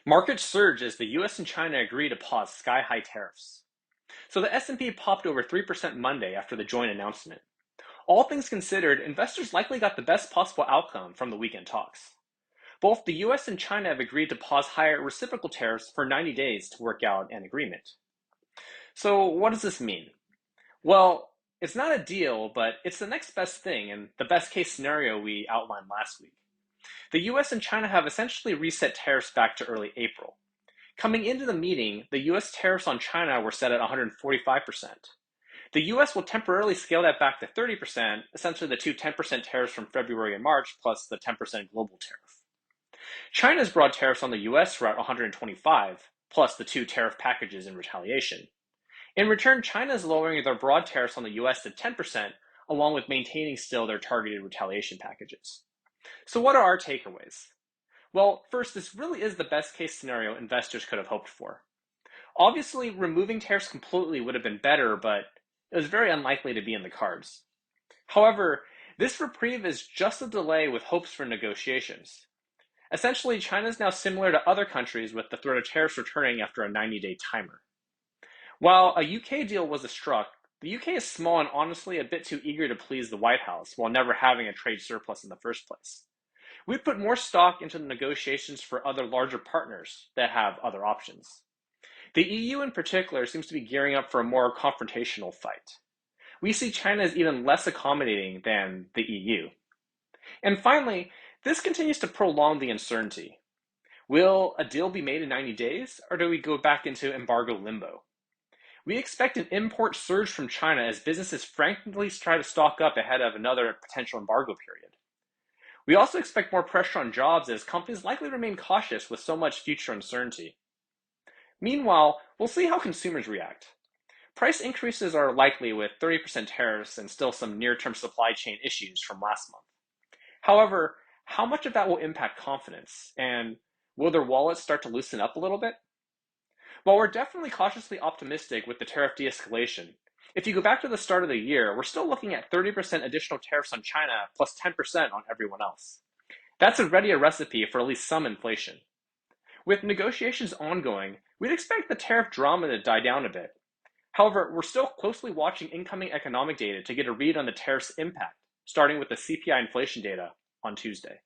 Markets surged as the US and China agreed to pause sky-high tariffs. So the S&P popped over 3% Monday after the joint announcement. All things considered, investors likely got the best possible outcome from the weekend talks. Both the US and China have agreed to pause higher reciprocal tariffs for 90 days to work out an agreement. So what does this mean? Well, it's not a deal, but it's the next best thing and the best case scenario we outlined last week. The US and China have essentially reset tariffs back to early April. Coming into the meeting, the US tariffs on China were set at 145%. The US will temporarily scale that back to 30%, essentially the two 10% tariffs from February and March plus the 10% global tariff. China's broad tariffs on the US were at 125, plus the two tariff packages in retaliation. In return, China is lowering their broad tariffs on the US to 10%, along with maintaining still their targeted retaliation packages. So what are our takeaways? Well, first, this really is the best case scenario investors could have hoped for. Obviously, removing tariffs completely would have been better, but it was very unlikely to be in the cards. However, this reprieve is just a delay with hopes for negotiations. Essentially, China is now similar to other countries with the threat of tariffs returning after a 90-day timer. While a UK deal was struck, the UK is small and honestly a bit too eager to please the White House while never having a trade surplus in the first place. We'd put more stock into the negotiations for other larger partners that have other options. The EU in particular seems to be gearing up for a more confrontational fight. We see China as even less accommodating than the EU. And finally, this continues to prolong the uncertainty. Will a deal be made in 90 days, or do we go back into embargo limbo? We expect an import surge from China as businesses frankly try to stock up ahead of another potential embargo period. We also expect more pressure on jobs as companies likely remain cautious with so much future uncertainty. Meanwhile, we'll see how consumers react. Price increases are likely with 30% tariffs and still some near-term supply chain issues from last month. However, how much of that will impact confidence, and will their wallets start to loosen up a little bit? While we're definitely cautiously optimistic with the tariff de-escalation, if you go back to the start of the year, we're still looking at 30% additional tariffs on China plus 10% on everyone else. That's already a recipe for at least some inflation. With negotiations ongoing, we'd expect the tariff drama to die down a bit. However, we're still closely watching incoming economic data to get a read on the tariff's impact, starting with the CPI inflation data on Tuesday.